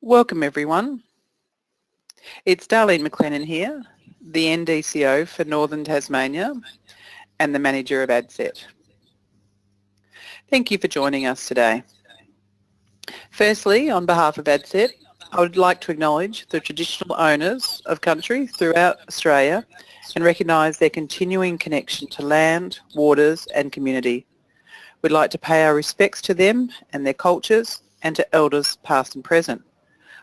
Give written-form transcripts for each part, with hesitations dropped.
Welcome everyone. It's Darlene McLennan here, the NDCO for Northern Tasmania and the Manager of ADCET. Thank you for joining us today. Firstly, on behalf of ADCET, I would like to acknowledge the traditional owners of country throughout Australia and recognise their continuing connection to land, waters and community. We'd like to pay our respects to them and their cultures and to elders past and present.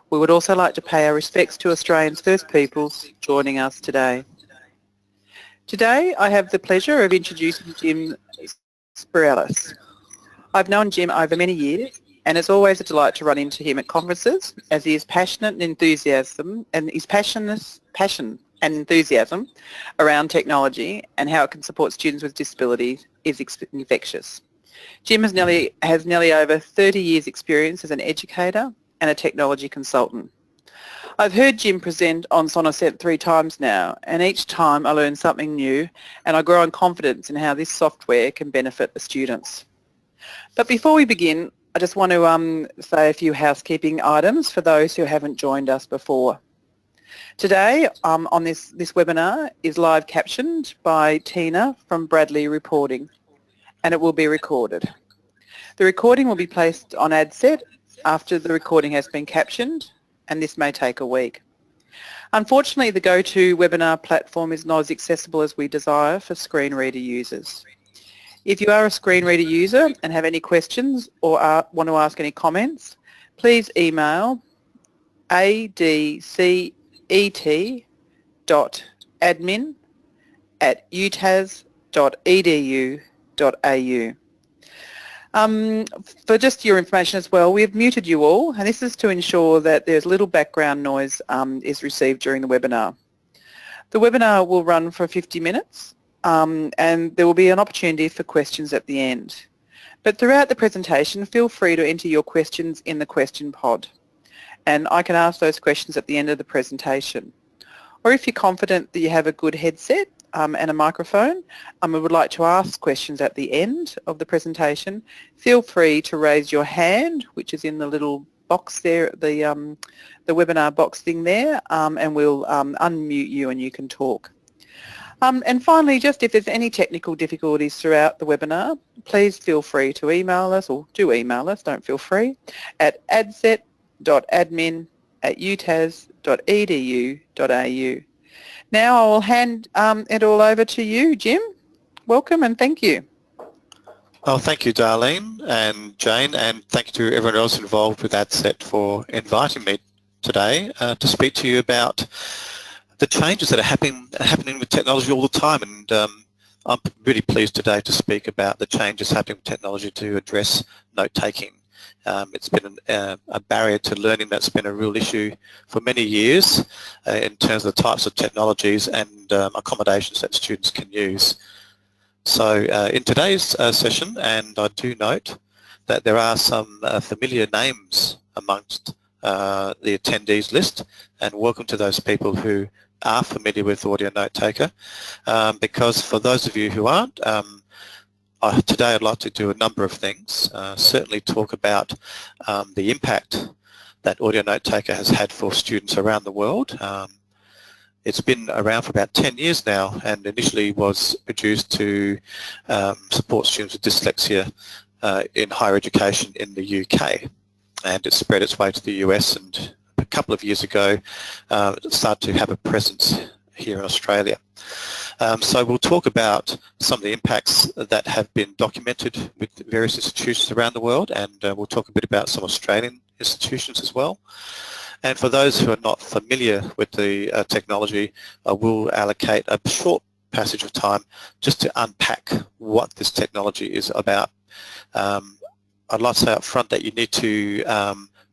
We would also like to pay our respects to Australia's First Peoples joining us today. Today I have the pleasure of introducing Jim Sprialis. I've known Jim over many years and it's always a delight to run into him at conferences as he is passionate and enthusiasm around technology and how it can support students with disabilities is infectious. Jim has nearly over 30 years experience as an educator and a technology consultant. I've heard Jim present on Sonocent 3 times now, and each time I learn something new and I grow in confidence in how this software can benefit the students. But before we begin, I just want to say a few housekeeping items for those who haven't joined us before. Today on this webinar is live captioned by Tina from Bradley Reporting, and it will be recorded. The recording will be placed on ADCET after the recording has been captioned, and this may take a week. Unfortunately, the GoToWebinar platform is not as accessible as we desire for screen reader users. If you are a screen reader user and have any questions or want to ask any comments, please email adcet.admin@utas.edu.au. For just your information as well, we have muted you all, and this is to ensure that there's little background noise is received during the webinar. The webinar will run for 50 minutes and there will be an opportunity for questions at the end. But throughout the presentation, feel free to enter your questions in the question pod, and I can ask those questions at the end of the presentation. Or if you're confident that you have a good headset and a microphone, and would like to ask questions at the end of the presentation, feel free to raise your hand, which is in the little box there, the webinar box thing there, and we'll unmute you and you can talk. And finally, just if there's any technical difficulties throughout the webinar, please feel free to email us, or do email us, don't feel free, at adcet.admin@utas.edu.au. Now I will hand it all over to you, Jim. Welcome and thank you. Oh, thank you, Darlene and Jane, and thank you to everyone else involved with ADCET for inviting me today to speak to you about the changes that are happening with technology all the time. And I'm really pleased today to speak about the changes happening with technology to address note-taking. It's been a barrier to learning that's been a real issue for many years in terms of the types of technologies and accommodations that students can use. So in today's session, and I do note that there are some familiar names amongst the attendees list, and welcome to those people who are familiar with Audio Notetaker, because for those of you who aren't, today I'd like to do a number of things. Certainly talk about the impact that Audio Notetaker has had for students around the world. It's been around for about 10 years now, and initially was produced to support students with dyslexia in higher education in the UK, and it spread its way to the US, and a couple of years ago it started to have a presence here in Australia. So we'll talk about some of the impacts that have been documented with various institutions around the world, and we'll talk a bit about some Australian institutions as well. And for those who are not familiar with the technology, I will allocate a short passage of time just to unpack what this technology is about. I'd like to say up front that you need to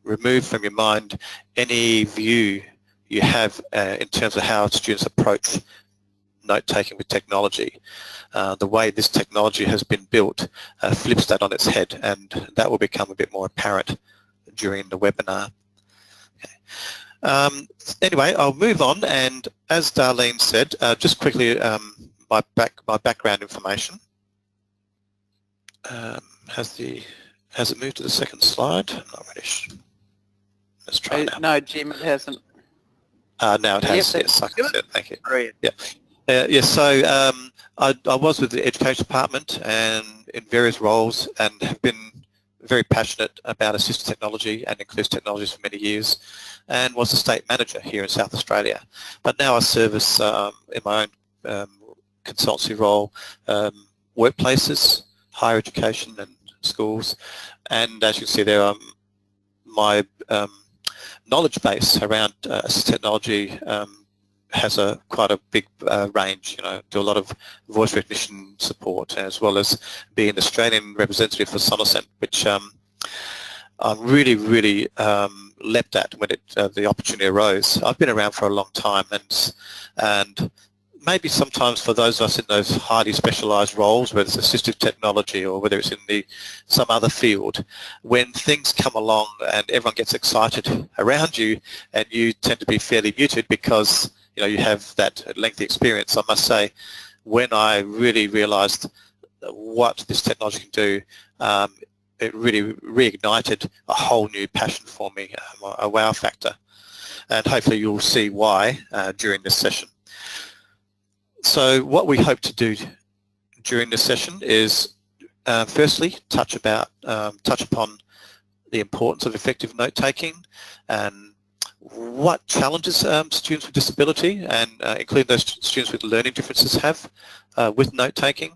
remove from your mind any view you have in terms of how students approach note-taking with technology. The way this technology has been built flips that on its head, and that will become a bit more apparent during the webinar. Okay. Anyway, I'll move on, and as Darlene said, just quickly my background information. Has it moved to the second slide? I'm not really sure. Let's try now. No, Jim, it hasn't. Now it has, Yep, yes, like I said, thank you. brilliant. Yeah. Yes, so I was with the Education Department and in various roles and have been very passionate about assistive technology and inclusive technologies for many years, and was the state manager here in South Australia. But now I service in my own consultancy role workplaces, higher education and schools, and as you can see there, my knowledge base around assistive technology has quite a big range. Do a lot of voice recognition support, as well as being an Australian representative for Sonocent, which I'm really leapt at when the opportunity arose. I've been around for a long time, and maybe sometimes for those of us in those highly specialised roles, whether it's assistive technology or whether it's in some other field, when things come along and everyone gets excited around you, and you tend to be fairly muted because you have that lengthy experience. I must say, when I really realised what this technology can do, it really reignited a whole new passion for me, a wow factor, and hopefully you'll see why during this session. So what we hope to do during this session is firstly touch upon the importance of effective note-taking and what challenges students with disability, and including those students with learning differences, have with note-taking,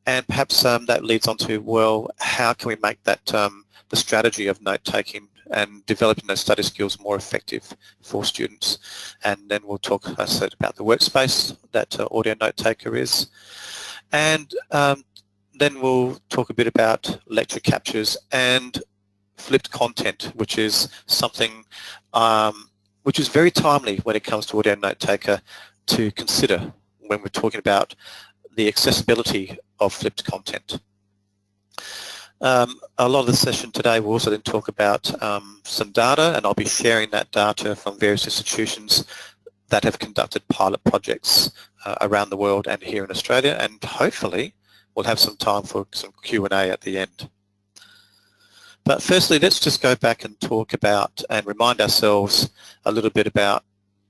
and perhaps that leads on to, well, how can we make that the strategy of note-taking and developing those study skills more effective for students. And then we'll talk, as I said, about the workspace that Audio Notetaker is, and then we'll talk a bit about lecture captures and flipped content, which is something which is very timely when it comes to Audio Notetaker to consider when we're talking about the accessibility of flipped content. A lot of the session today will also then talk about some data, and I'll be sharing that data from various institutions that have conducted pilot projects around the world and here in Australia, and hopefully we'll have some time for some Q&A at the end. But firstly, let's just go back and talk about and remind ourselves a little bit about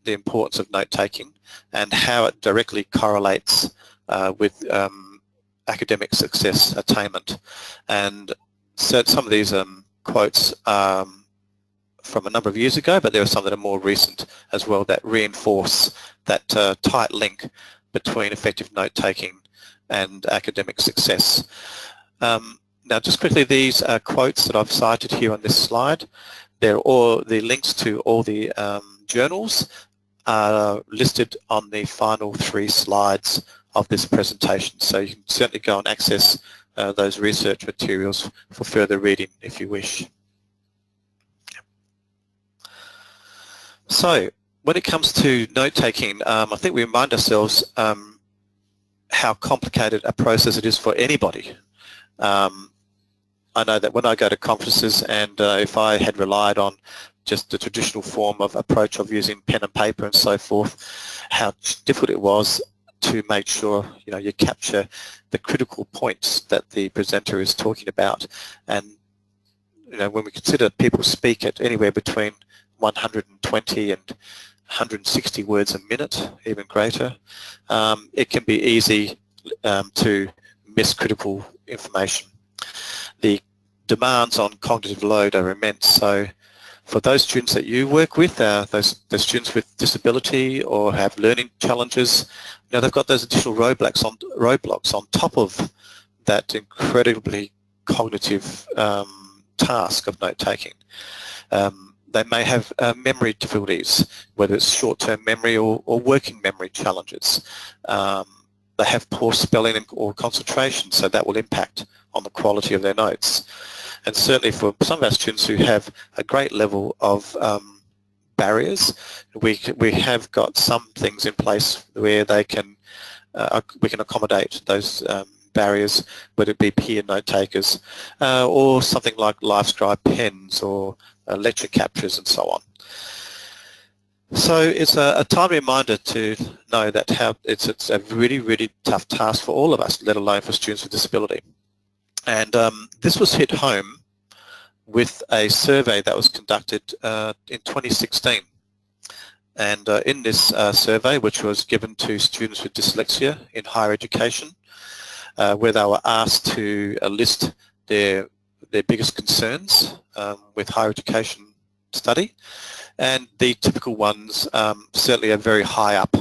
the importance of note-taking and how it directly correlates with academic success attainment. And so some of these quotes from a number of years ago, but there are some that are more recent as well that reinforce that tight link between effective note-taking and academic success. Now, just quickly, these quotes that I've cited here on this slide, they're all the links to all the journals are listed on the final 3 slides of this presentation. So you can certainly go and access those research materials for further reading if you wish. So when it comes to note-taking, I think we remind ourselves how complicated a process it is for anybody. I know that when I go to conferences, and if I had relied on just the traditional form of approach of using pen and paper and so forth, how difficult it was to make sure you capture the critical points that the presenter is talking about. And when we consider people speak at anywhere between 120 and 160 words a minute, even greater, it can be easy to miss critical information. The demands on cognitive load are immense. So for those students that you work with, those students with disability or have learning challenges, they've got those additional roadblocks on top of that incredibly cognitive task of note-taking. They may have memory difficulties, whether it's short-term memory or working memory challenges. They have poor spelling or concentration, so that will impact on the quality of their notes. And certainly for some of our students who have a great level of barriers, we have got some things in place where we can accommodate those barriers, whether it be peer note takers or something like LiveScribe pens or lecture captures and so on. So it's a timely reminder to know that it's a really tough task for all of us, let alone for students with disability. And this was hit home with a survey that was conducted in 2016. And in this survey, which was given to students with dyslexia in higher education, where they were asked to list their biggest concerns with higher education study, and the typical ones certainly are very high up.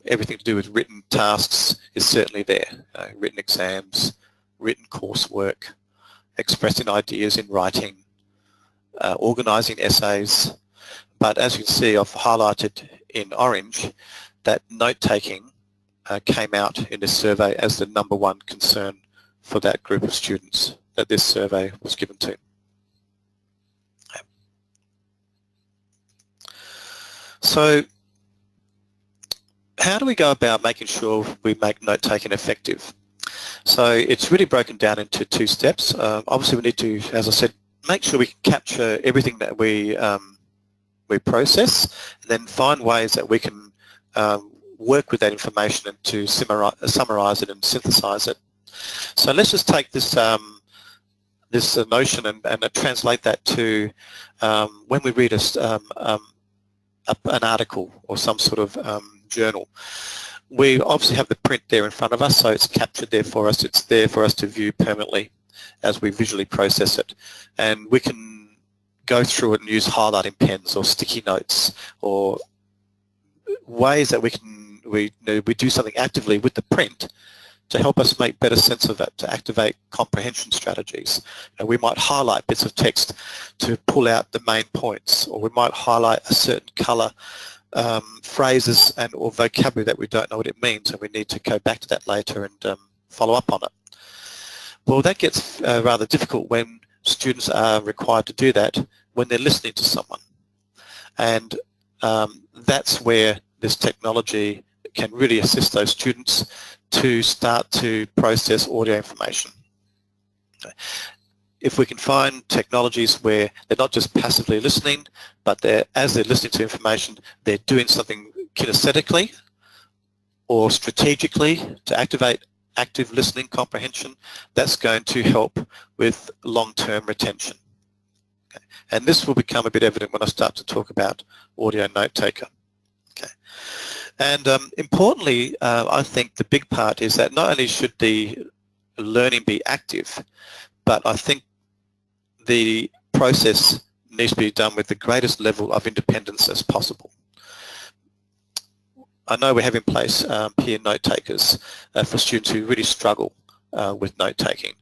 Everything to do with written tasks is certainly there. Written exams, written coursework, expressing ideas in writing, organising essays. But as you can see, I've highlighted in orange that note-taking came out in this survey as the #1 concern for that group of students that this survey was given to. So how do we go about making sure we make note-taking effective? So it's really broken down into 2 steps. Obviously we need to, as I said, make sure we capture everything that we process, and then find ways that we can work with that information and to summarize it and synthesize it. So let's just take this this notion and translate that to when we read an article or some sort of journal. We obviously have the print there in front of us, so it's captured there for us. It's there for us to view permanently as we visually process it. And we can go through it and use highlighting pens or sticky notes or ways that we do something actively with the print to help us make better sense of it, to activate comprehension strategies. And we might highlight bits of text to pull out the main points, or we might highlight a certain colour, phrases or vocabulary that we don't know what it means, and we need to go back to that later and follow up on it. Well, that gets rather difficult when students are required to do that when they're listening to someone. And that's where this technology can really assist those students to start to process audio information. Okay. If we can find technologies where they're not just passively listening, but as they're listening to information, they're doing something kinesthetically or strategically to activate active listening comprehension, that's going to help with long-term retention. Okay. And this will become a bit evident when I start to talk about audio note-taker. Okay. And importantly, I think the big part is that not only should the learning be active, but I think the process needs to be done with the greatest level of independence as possible. I know we have in place peer note takers for students who really struggle with note taking,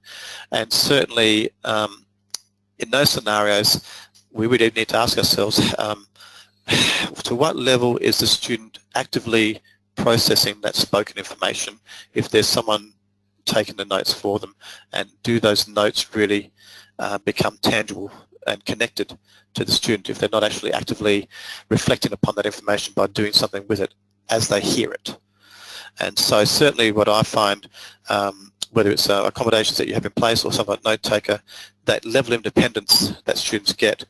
and certainly in those scenarios we really need to ask ourselves to what level is the student actively processing that spoken information if there's someone taking the notes for them, and do those notes really become tangible and connected to the student if they're not actually actively reflecting upon that information by doing something with it as they hear it. And so certainly what I find, whether it's accommodations that you have in place or something like Notetaker, that level of independence that students get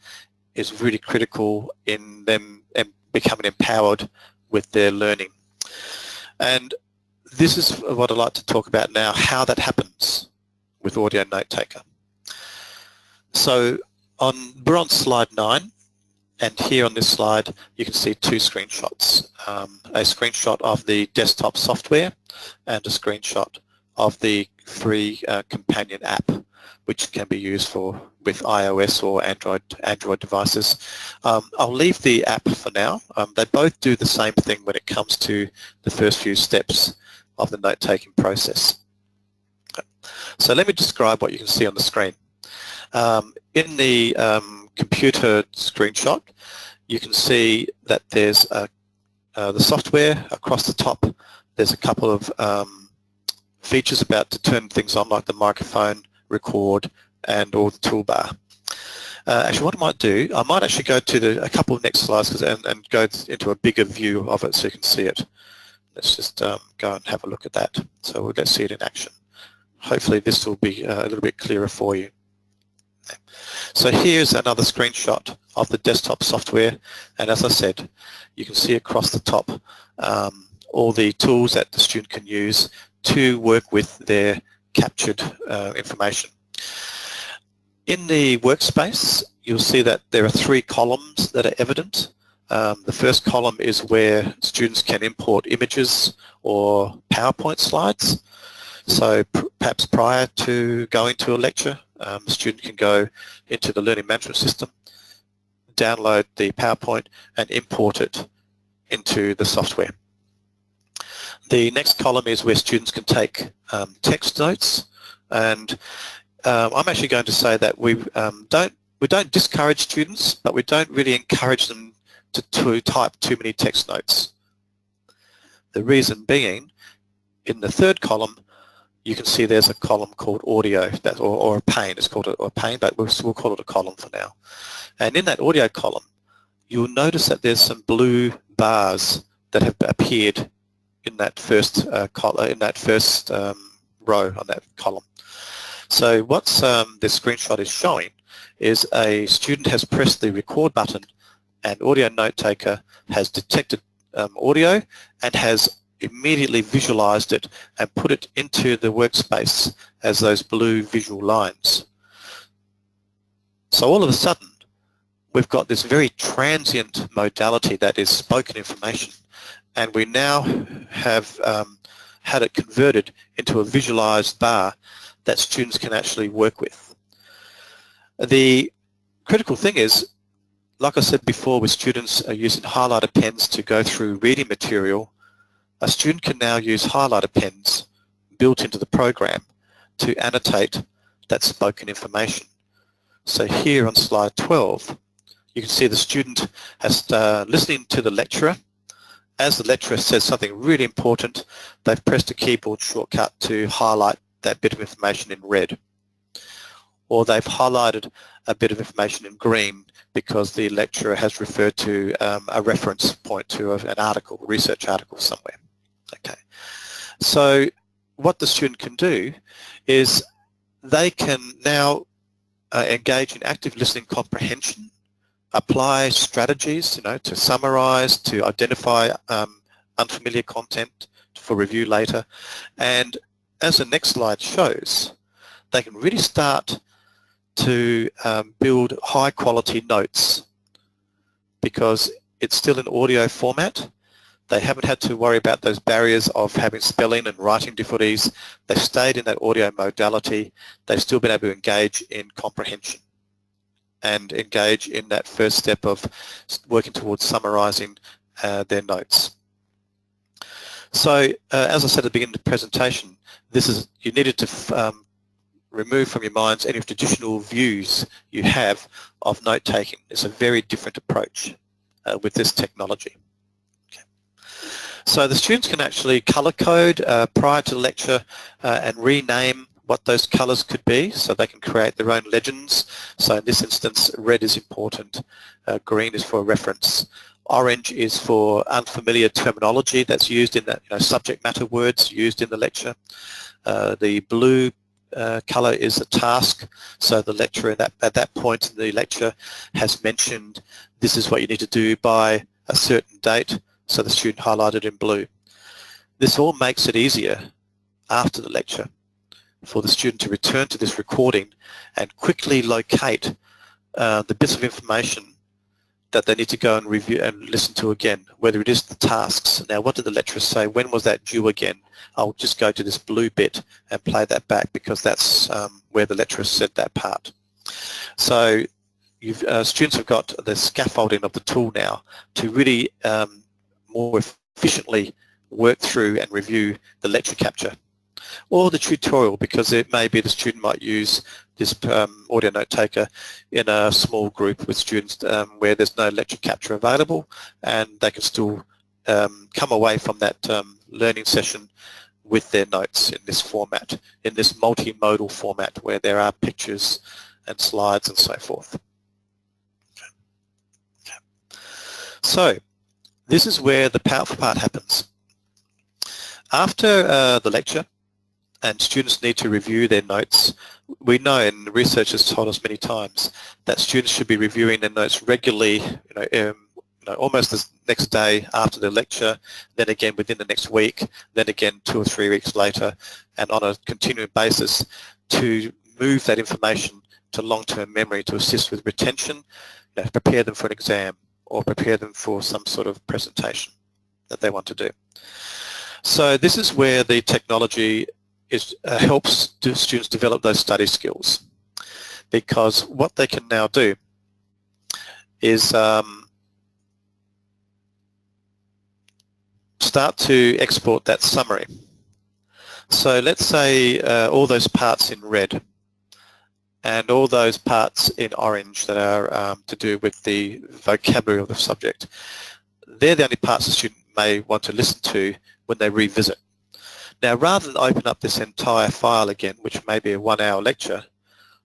is really critical in them becoming empowered with their learning. And this is what I'd like to talk about now, how that happens with Audio Notetaker. So we're on slide 9, and here on this slide you can see 2 screenshots, a screenshot of the desktop software and a screenshot of the free companion app, which can be used with iOS or Android devices. I'll leave the app for now. They both do the same thing when it comes to the first few steps of the note-taking process. Okay. So let me describe what you can see on the screen. In the computer screenshot, you can see that there's the software across the top. There's a couple of features about to turn things on, like the microphone, record, or the toolbar. Actually, what I might do, I might actually go to a couple of next slides and go into a bigger view of it so you can see it. Let's just go and have a look at that. So let's see it in action. Hopefully this will be a little bit clearer for you. So here's another screenshot of the desktop software, and as I said, you can see across the top all the tools that the student can use to work with their captured information. In the workspace, you'll see that there are 3 columns that are evident. The first column is where students can import images or PowerPoint slides. So perhaps prior to going to a lecture, a student can go into the learning management system, download the PowerPoint and import it into the software. The next column is where students can take text notes, and I'm actually going to say that we don't discourage students, but we don't really encourage them to type too many text notes. The reason being, in the third column, you can see there's a column called audio, or a pane. It's called a pane, but we'll call it a column for now. And in that audio column, you'll notice that there's some blue bars that have appeared in that first row on that column. So what this screenshot is showing is a student has pressed the record button, and Audio Notetaker has detected audio and has immediately visualized it and put it into the workspace as those blue visual lines. So all of a sudden, we've got this very transient modality that is spoken information, and we now have had it converted into a visualized bar that students can actually work with. The critical thing is, like I said before, with students using highlighter pens to go through reading material, a student can now use highlighter pens built into the program to annotate that spoken information. So here on slide 12, you can see the student has listening to the lecturer. As the lecturer says something really important, they've pressed a keyboard shortcut to highlight that bit of information in red. Or they've highlighted a bit of information in green because the lecturer has referred to a reference point to an article, a research article somewhere. Okay. So what the student can do is they can now engage in active listening comprehension, apply strategies, to summarize, to identify unfamiliar content for review later, and as the next slide shows, they can really start to build high quality notes because it's still in audio format. They haven't had to worry about those barriers of having spelling and writing difficulties. They've stayed in that audio modality. They've still been able to engage in comprehension and engage in that first step of working towards summarizing their notes. So as I said at the beginning of the presentation, you needed to remove from your minds any traditional views you have of note-taking. It's a very different approach with this technology. Okay. So the students can actually color code prior to the lecture and rename what those colors could be, so they can create their own legends. So in this instance, red is important, green is for reference, orange is for unfamiliar terminology that's used in that, subject matter words used in the lecture. The blue color is a task, so the lecturer at that point in the lecture has mentioned this is what you need to do by a certain date, so the student highlighted in blue. This all makes it easier after the lecture for the student to return to this recording and quickly locate the bits of information that they need to go and review and listen to again, whether it is the tasks. Now, what did the lecturer say? When was that due again? I'll just go to this blue bit and play that back because that's where the lecturer said that part. So students have got the scaffolding of the tool now to really more efficiently work through and review the lecture capture or the tutorial, because it may be the student might use this audio note taker in a small group with students where there's no lecture capture available, and they can still come away from that learning session with their notes in this format, in this multimodal format where there are pictures and slides and so forth. Okay. So this is where the powerful part happens. After the lecture, and students need to review their notes, we know, and research has told us many times, that students should be reviewing their notes regularly, almost the next day after the lecture, then again within the next week, then again 2 or 3 weeks later, and on a continuing basis to move that information to long-term memory to assist with retention, prepare them for an exam or prepare them for some sort of presentation that they want to do. So this is where the technology helps students develop those study skills, because what they can now do is start to export that summary. So let's say all those parts in red and all those parts in orange that are to do with the vocabulary of the subject, they're the only parts the student may want to listen to when they revisit. Now, rather than open up this entire file again, which may be a 1-hour lecture,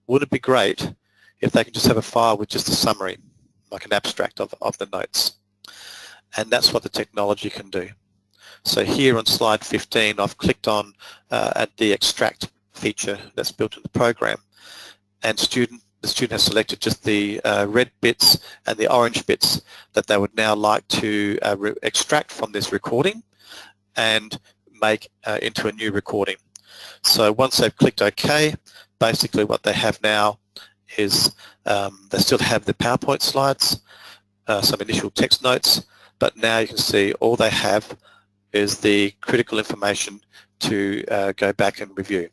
wouldn't it be great if they can just have a file with just a summary, like an abstract of the notes? And that's what the technology can do. So here on slide 15, I've clicked on at the extract feature that's built in the program, and the student has selected just the red bits and the orange bits that they would now like to extract from this recording and make into a new recording. So once they've clicked OK, basically what they have now is they still have the PowerPoint slides, some initial text notes, but now you can see all they have is the critical information to go back and review.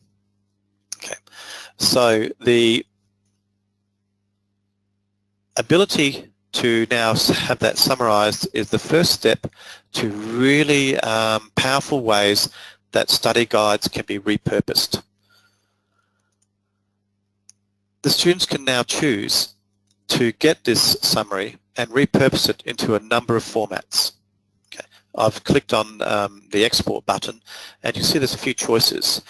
Okay, so the ability to now have that summarized is the first step to really powerful ways that study guides can be repurposed. The students can now choose to get this summary and repurpose it into a number of formats. Okay. I've clicked on the export button, and you see there's a few choices.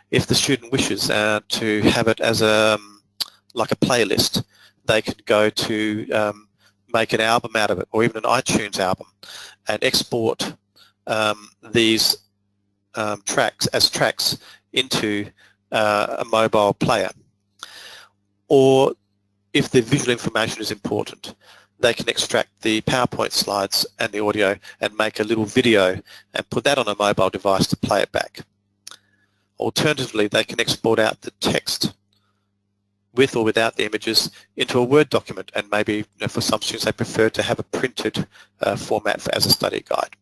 If the student wishes to have it as like a playlist, they could go to make an album out of it, or even an iTunes album, and export these tracks as tracks into a mobile player. Or if the visual information is important, they can extract the PowerPoint slides and the audio and make a little video and put that on a mobile device to play it back. Alternatively, they can export out the text with or without the images into a Word document, and maybe for some students they prefer to have a printed format as a study guide.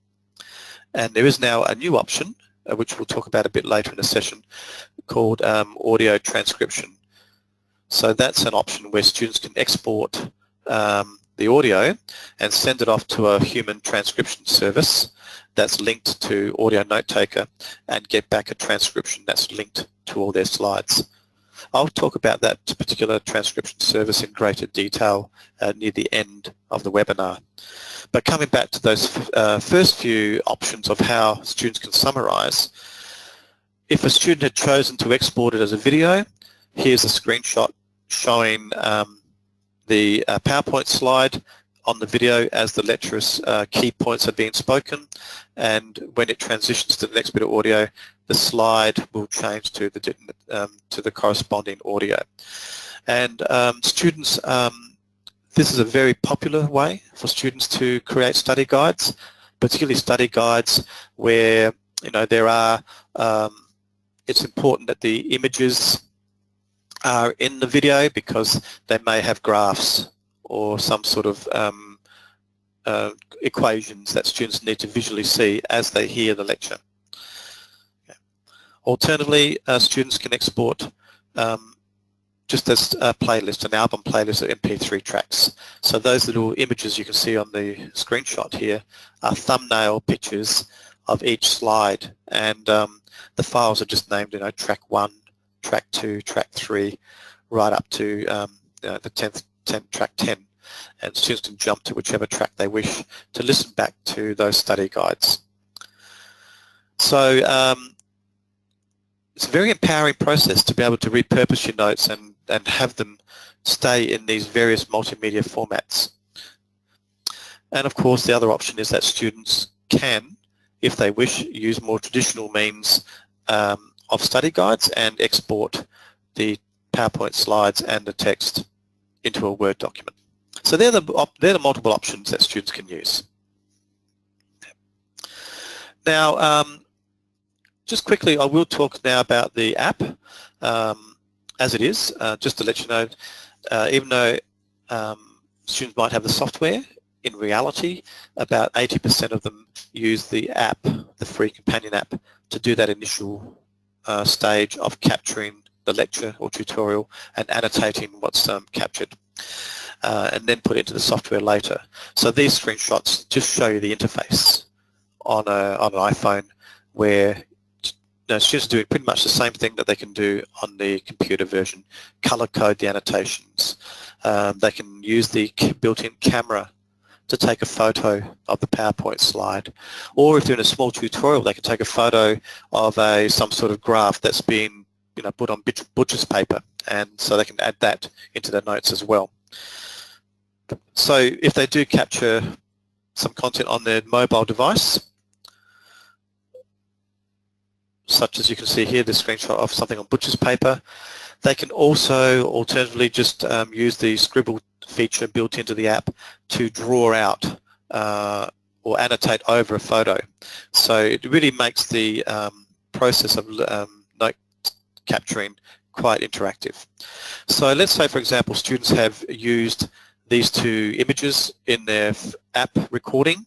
And there is now a new option, which we'll talk about a bit later in the session, called audio transcription. So that's an option where students can export the audio and send it off to a human transcription service that's linked to Audio Notetaker and get back a transcription that's linked to all their slides. I'll talk about that particular transcription service in greater detail near the end of the webinar. But coming back to those first few options of how students can summarize, if a student had chosen to export it as a video, here's a screenshot showing the PowerPoint slide on the video as the lecturer's key points are being spoken, and when it transitions to the next bit of audio, the slide will change to the corresponding audio. And students, this is a very popular way for students to create study guides, particularly study guides where there are. It's important that the images are in the video because they may have graphs or some sort of equations that students need to visually see as they hear the lecture. Okay. Alternatively, students can export just as a playlist, an album playlist of MP3 tracks. So those little images you can see on the screenshot here are thumbnail pictures of each slide, and the files are just named, track 1, track 2, track 3, right up to the 10th track 10, and students can jump to whichever track they wish to listen back to those study guides. So it's a very empowering process to be able to repurpose your notes and have them stay in these various multimedia formats. And of course the other option is that students can, if they wish, use more traditional means of study guides and export the PowerPoint slides and the text into a Word document. So they're the multiple options that students can use. Now, just quickly, I will talk now about the app. as it is, just to let you know, even though students might have the software, in reality, about 80% of them use the app, the free companion app, to do that initial stage of capturing the lecture or tutorial and annotating what's captured, and then put it into the software later. So these screenshots just show you the interface on an iPhone, where students are doing pretty much the same thing that they can do on the computer version. Color code the annotations. They can use the built-in camera to take a photo of the PowerPoint slide. Or if they're in a small tutorial, they can take a photo of some sort of graph that's been put on butcher's paper, and so they can add that into their notes as well. So if they do capture some content on their mobile device, such as you can see here, this screenshot of something on butcher's paper, they can also alternatively just use the Scribble feature built into the app to draw out or annotate over a photo. So it really makes the process of note capturing quite interactive. So let's say, for example, students have used these two images in their app recording.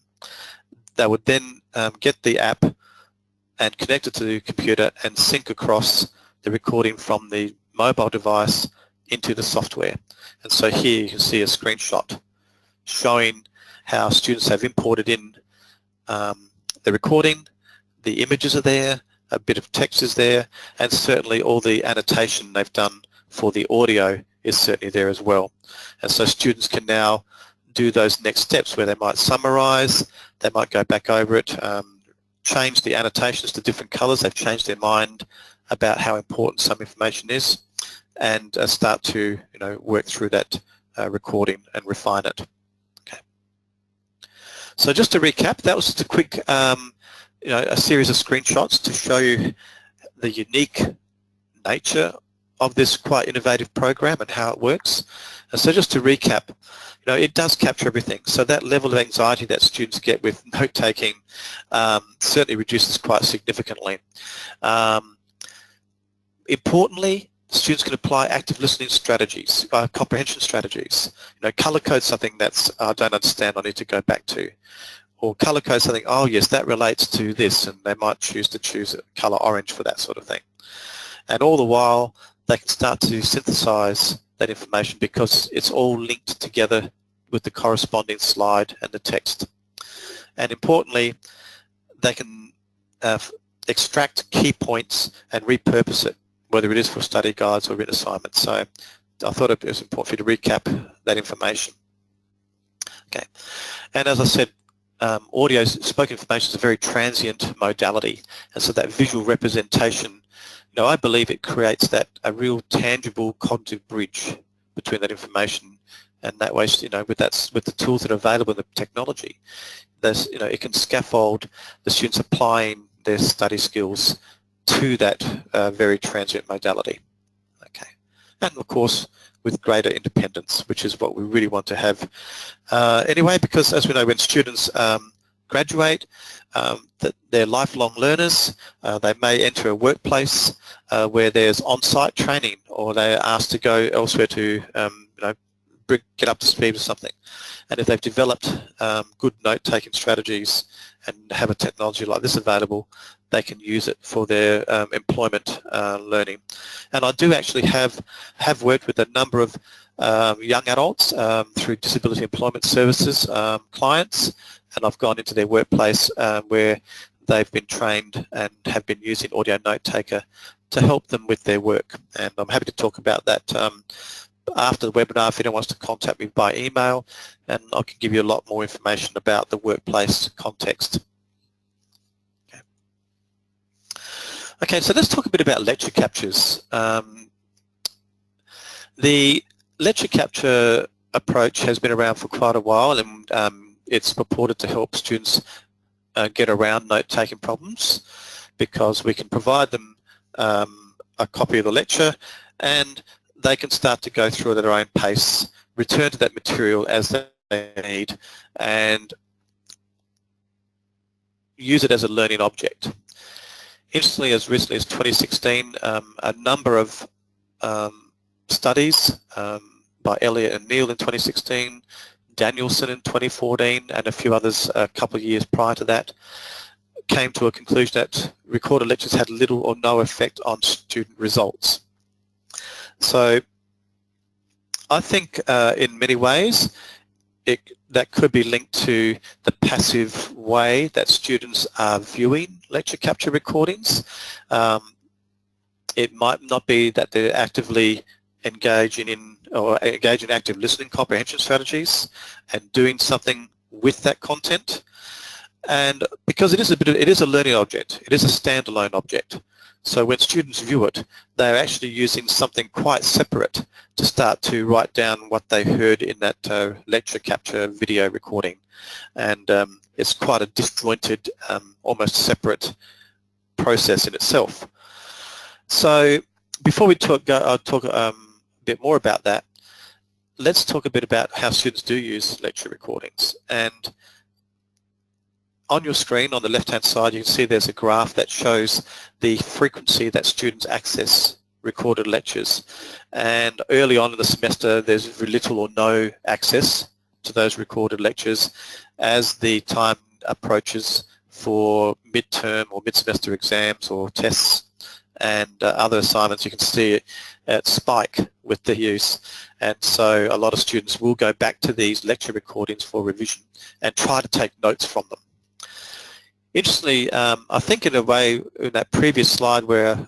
They would then get the app and connect it to the computer and sync across the recording from the mobile device into the software. And so here you can see a screenshot showing how students have imported in the recording, the images are there, a bit of text is there, and certainly all the annotation they've done for the audio is certainly there as well. And so students can now do those next steps where they might summarize, they might go back over it, change the annotations to different colors. They've changed their mind about how important some information is, and start to work through that recording and refine it. Okay. So just to recap, that was just a quick a series of screenshots to show you the unique nature of this quite innovative program and how it works. And so just to recap, it does capture everything. So that level of anxiety that students get with note-taking certainly reduces quite significantly. Importantly, students can apply active listening strategies, comprehension strategies. Color code something that's I don't understand, I need to go back to. Or color code something, oh yes, that relates to this, and they might choose color orange for that sort of thing. And all the while, they can start to synthesize that information because it's all linked together with the corresponding slide and the text. And importantly, they can extract key points and repurpose it, whether it is for study guides or written assignments. So I thought it was important for you to recap that information. Okay, and as I said, audio spoken information is a very transient modality, and so that visual representation, I believe it creates a real tangible cognitive bridge between that information, and that way, with the tools that are available in the technology, it can scaffold the students applying their study skills to that very transient modality. Okay, and of course with greater independence, which is what we really want to have anyway, because as we know, when students graduate, that they're lifelong learners. They may enter a workplace where there's on-site training, or they're asked to go elsewhere to get up to speed with something. And if they've developed good note-taking strategies and have a technology like this available, they can use it for their employment learning. And I do actually have worked with a number of young adults through Disability Employment Services clients, and I've gone into their workplace where they've been trained and have been using Audio Notetaker to help them with their work. And I'm happy to talk about that after the webinar if anyone wants to contact me by email, and I can give you a lot more information about the workplace context. Okay, so let's talk a bit about lecture captures. The lecture capture approach has been around for quite a while, and it's purported to help students get around note-taking problems, because we can provide them a copy of the lecture and they can start to go through it at their own pace, return to that material as they need, and use it as a learning object. Interestingly, as recently as 2016, a number of studies by Elliott and Neal in 2016, Danielson in 2014, and a few others a couple of years prior to that, came to a conclusion that recorded lectures had little or no effect on student results. So I think in many ways that could be linked to the passive way that students are viewing lecture capture recordings. It might not be that they're actively engaging in active listening comprehension strategies and doing something with that content. And because it is a learning object, it is a standalone object. So when students view it, they're actually using something quite separate to start to write down what they heard in that lecture capture video recording. And it's quite a disjointed, almost separate process in itself. So before we talk a bit more about that, let's talk a bit about how students do use lecture recordings. And on your screen, on the left-hand side, you can see there's a graph that shows the frequency that students access recorded lectures. And early on in the semester, there's very little or no access to those recorded lectures. As the time approaches for midterm or mid-semester exams or tests and other assignments, you can see it spike with the use. And so a lot of students will go back to these lecture recordings for revision and try to take notes from them. Interestingly, I think in a way, in that previous slide where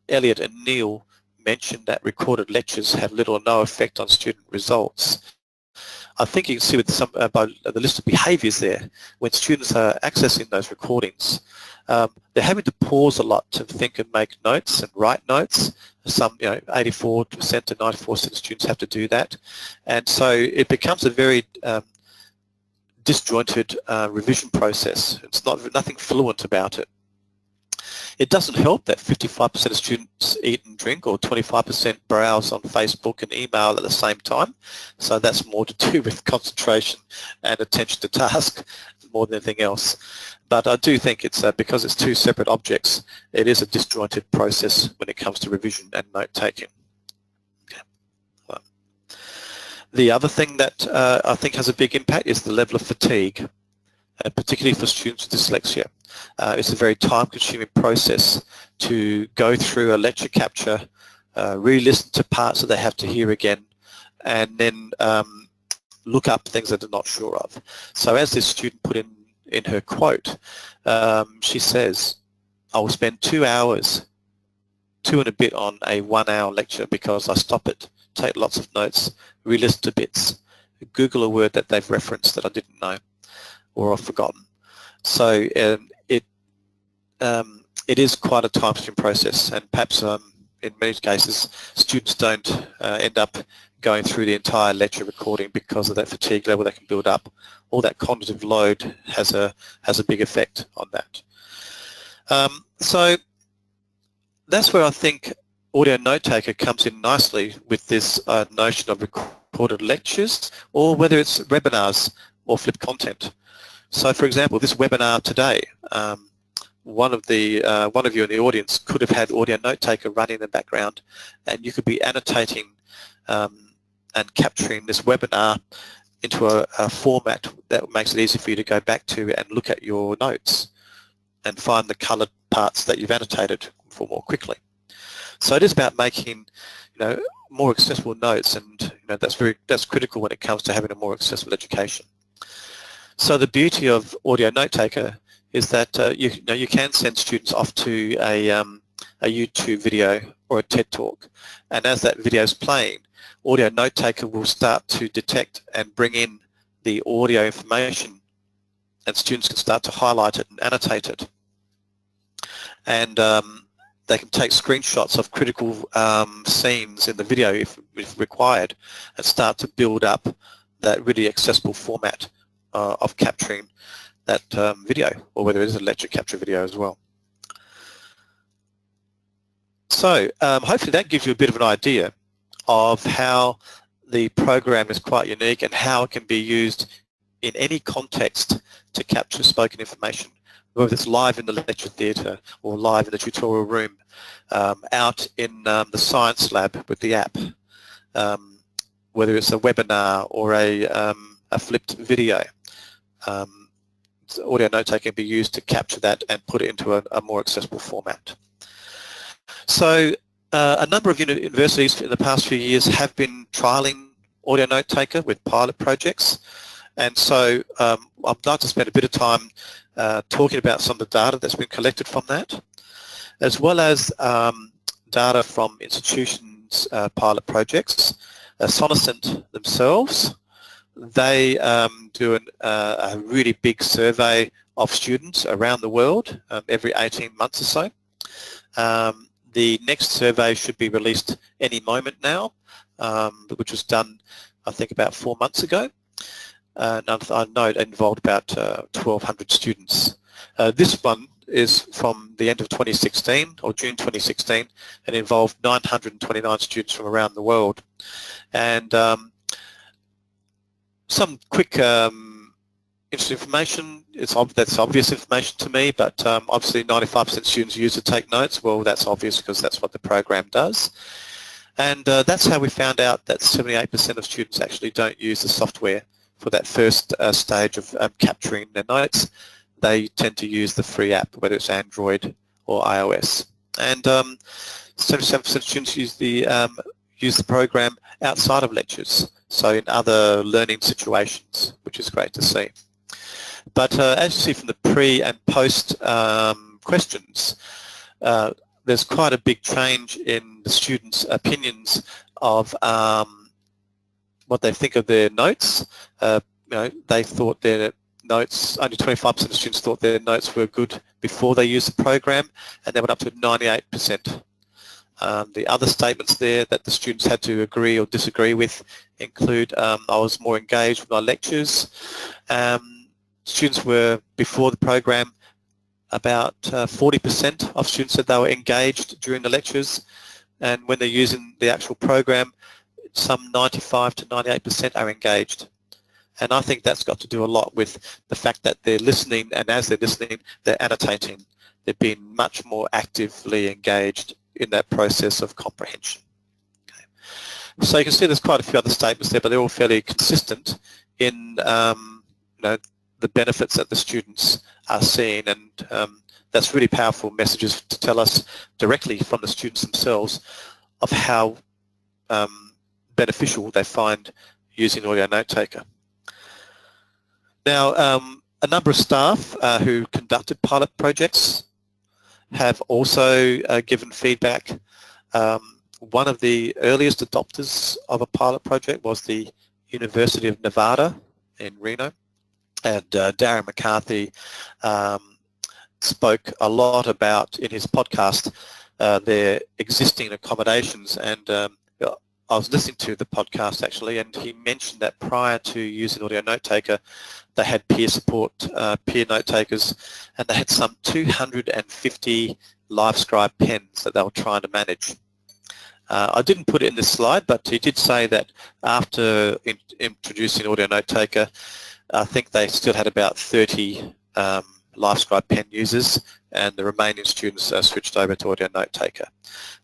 Elliott and Neal mentioned that recorded lectures have little or no effect on student results, I think you can see with some by the list of behaviours there, when students are accessing those recordings, they're having to pause a lot to think and make notes and write notes. Some, 84% to 94% of students have to do that, and so it becomes a very disjointed revision process. It's nothing fluent about it. It doesn't help that 55% of students eat and drink, or 25% browse on Facebook and email at the same time. So that's more to do with concentration and attention to task more than anything else. But I do think it's because it's two separate objects, it is a disjointed process when it comes to revision and note-taking. Okay. The other thing that I think has a big impact is the level of fatigue, particularly for students with dyslexia. It's a very time-consuming process to go through a lecture capture, re-listen to parts that they have to hear again, and then look up things that they're not sure of. So as this student put in her quote, she says, I will spend 2 hours, 2 and a bit on a 1 hour lecture because I stop it, take lots of notes, re-listen to bits, Google a word that they've referenced that I didn't know or I've forgotten. So it is quite a time-consuming process, and perhaps in many cases students don't end up going through the entire lecture recording because of that fatigue level that can build up. All that cognitive load has a big effect on that. So that's where I think Audio Notetaker comes in nicely with this notion of recorded lectures, or whether it's webinars or flipped content. So for example, this webinar today, one of you in the audience could have had Audio Notetaker running in the background, and you could be annotating and capturing this webinar into a format that makes it easy for you to go back to and look at your notes and find the coloured parts that you've annotated for more quickly. So it is about making, more accessible notes, and that's critical when it comes to having a more accessible education. So the beauty of Audio Notetaker is that you can send students off to a YouTube video or a TED Talk, and as that video is playing, Audio Notetaker will start to detect and bring in the audio information, and students can start to highlight it and annotate it. And they can take screenshots of critical scenes in the video if required, and start to build up that really accessible format of capturing that video, or whether it is a lecture capture video as well. So hopefully that gives you a bit of an idea of how the program is quite unique and how it can be used in any context to capture spoken information, whether it's live in the lecture theatre or live in the tutorial room, out in the science lab with the app, whether it's a webinar or a flipped video. Audio note-taking can be used to capture that and put it into a more accessible format. So a number of universities in the past few years have been trialling Audio Note-Taker with pilot projects, and so I'd like to spend a bit of time talking about some of the data that's been collected from that, as well as data from institutions' pilot projects. Sonocent themselves, they do a really big survey of students around the world every 18 months or so. The next survey should be released any moment now, which was done, I think, about 4 months ago. And I know it involved about 1,200 students. This one is from the end of 2016, or June 2016, and involved 929 students from around the world. And some quick interesting information, that's obvious information to me, but obviously 95% of students use to take notes. Well, that's obvious because that's what the program does. And that's how we found out that 78% of students actually don't use the software for that first stage of capturing their notes. They tend to use the free app, whether it's Android or iOS. And 77% of students use the program outside of lectures, so in other learning situations, which is great to see. But as you see from the pre and post questions, there's quite a big change in the students' opinions of what they think of their notes. They thought their notes, only 25% of students thought their notes were good before they used the program, and they went up to 98%. The other statements there that the students had to agree or disagree with include I was more engaged with my lectures. Students were, before the program, about 40% of students said they were engaged during the lectures, and when they're using the actual program, some 95 to 98% are engaged. And I think that's got to do a lot with the fact that they're listening, and as they're listening, they're annotating. They're being much more actively engaged in that process of comprehension. Okay. So you can see there's quite a few other statements there, but they're all fairly consistent in the benefits that the students are seeing, and that's really powerful messages to tell us directly from the students themselves of how beneficial they find using Audio Note-Taker. Now, a number of staff who conducted pilot projects have also given feedback. One of the earliest adopters of a pilot project was the University of Nevada in Reno, and Darren McCarthy spoke a lot about, in his podcast, their existing accommodations, and I was listening to the podcast actually, and he mentioned that prior to using Audio Note-Taker, they had peer support, peer note takers, and they had some 250 LiveScribe pens that they were trying to manage. I didn't put it in this slide, but he did say that after introducing Audio Note-Taker, I think they still had about 30 LiveScribe pen users, and the remaining students switched over to Audio Note-Taker.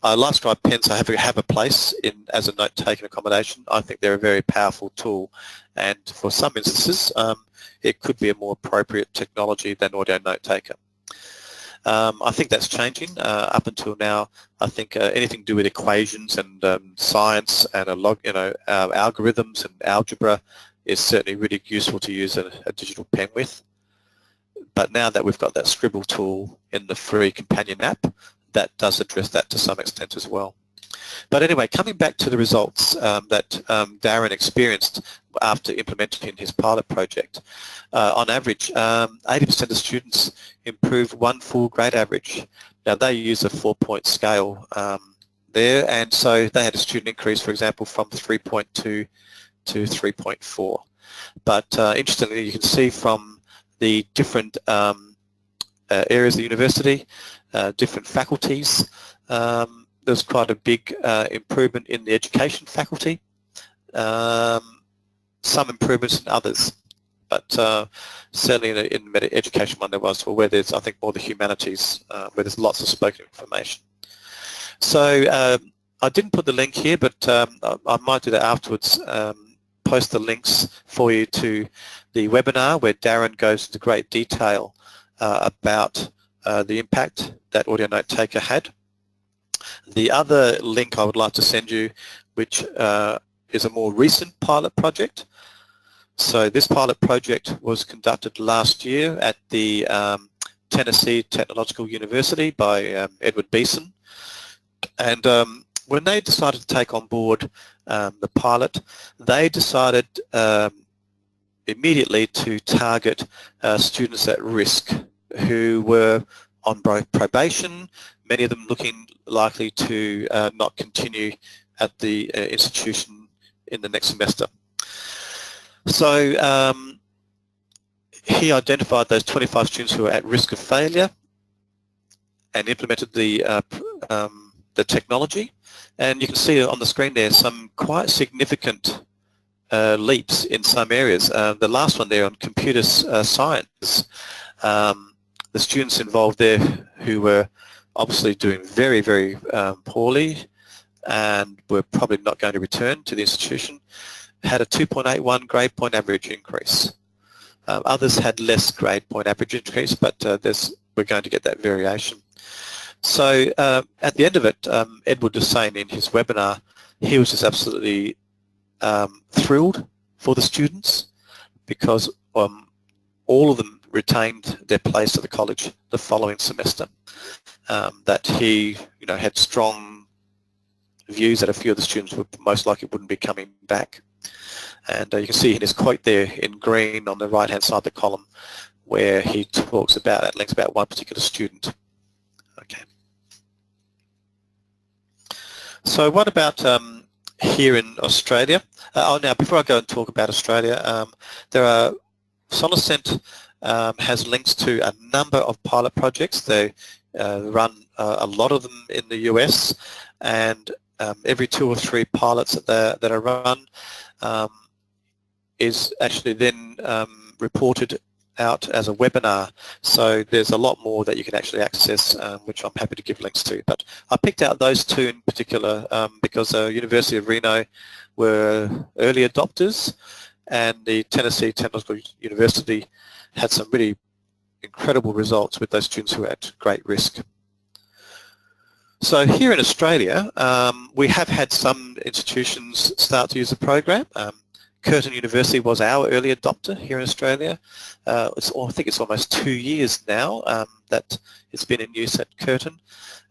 LiveScribe pens have a place as a note-taking accommodation. I think they're a very powerful tool, and for some instances it could be a more appropriate technology than Audio Note-Taker. I think that's changing. Up until now, I think anything to do with equations and science and algorithms and algebra is certainly really useful to use a digital pen with. But now that we've got that Scribble tool in the free companion app, that does address that to some extent as well. But anyway, coming back to the results that Darren experienced after implementing his pilot project, on average, 80% of students improved 1 full grade average. Now they use a 4-point scale there, and so they had a student increase, for example, from 3.2 to 3.4. But interestingly, you can see from the different areas of the university, different faculties, there's quite a big improvement in the education faculty, some improvements in others. but certainly in the education one there was, where there's, I think, more the humanities, where there's lots of spoken information. So I didn't put the link here, but I might do that afterwards, post the links for you to the webinar where Darren goes into great detail about the impact that Audio Notetaker had. The other link I would like to send you, which is a more recent pilot project. So this pilot project was conducted last year at the Tennessee Technological University by Edward Beeson. And when they decided to take on board the pilot, they decided immediately to target students at risk who were on probation, many of them looking likely to not continue at the institution in the next semester. So he identified those 25 students who were at risk of failure and implemented the technology. And you can see on the screen there some quite significant leaps in some areas. The last one there on computer science, the students involved there who were obviously doing very, very poorly and were probably not going to return to the institution, had a 2.81 grade point average increase. Others had less grade point average increase, but we're going to get that variation. So at the end of it, Edward was saying in his webinar, he was just absolutely thrilled for the students because all of them retained their place at the college the following semester. That he, had strong views that a few of the students would most likely wouldn't be coming back. And you can see in his quote there in green on the right-hand side of the column where he talks about, at length, about one particular student. Okay. So what about here in Australia? Now, before I go and talk about Australia, Sonocent has links to a number of pilot projects. They run a lot of them in the US, and every 2 or 3 pilots that are run is actually then reported out as a webinar. So there's a lot more that you can actually access, which I'm happy to give links to. But I picked out those 2 in particular because the University of Reno were early adopters, and the Tennessee Technological University had some really incredible results with those students who are at great risk. So here in Australia, we have had some institutions start to use the program. Curtin University was our early adopter here in Australia. I think it's almost 2 years now that it's been in use at Curtin,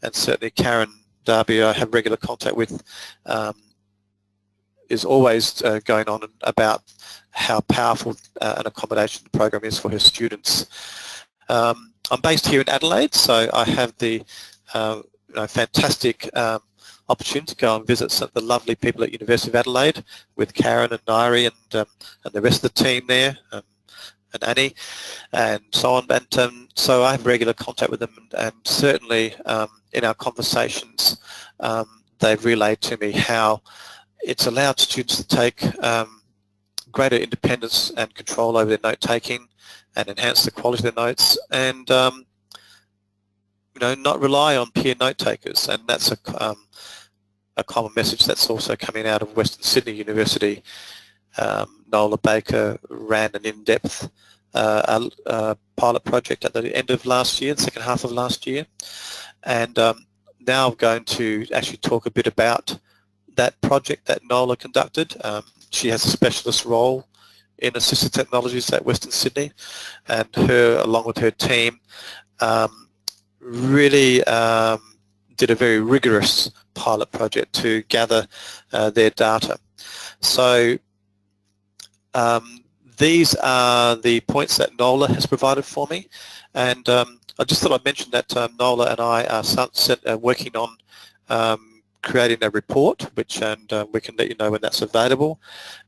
and certainly Karen Darby I have regular contact with is always going on about how powerful an accommodation program is for her students. I'm based here in Adelaide, so I have the fantastic opportunity to go and visit some of the lovely people at University of Adelaide with Karen and Nairi and the rest of the team there, and Annie and so on. And so I have regular contact with them, and certainly in our conversations they've relayed to me how it's allowed students to take greater independence and control over their note-taking and enhance the quality of their notes, and not rely on peer note-takers. And that's a common message that's also coming out of Western Sydney University. Nola Baker ran an in-depth pilot project at the end of last year, the second half of last year, and now I'm going to actually talk a bit about that project that Nola conducted. She has a specialist role in assistive technologies at Western Sydney, and her, along with her team, really did a very rigorous pilot project to gather their data. So these are the points that Nola has provided for me, and I just thought I'd mention that Nola and I are working on creating a report, which we can let you know when that's available.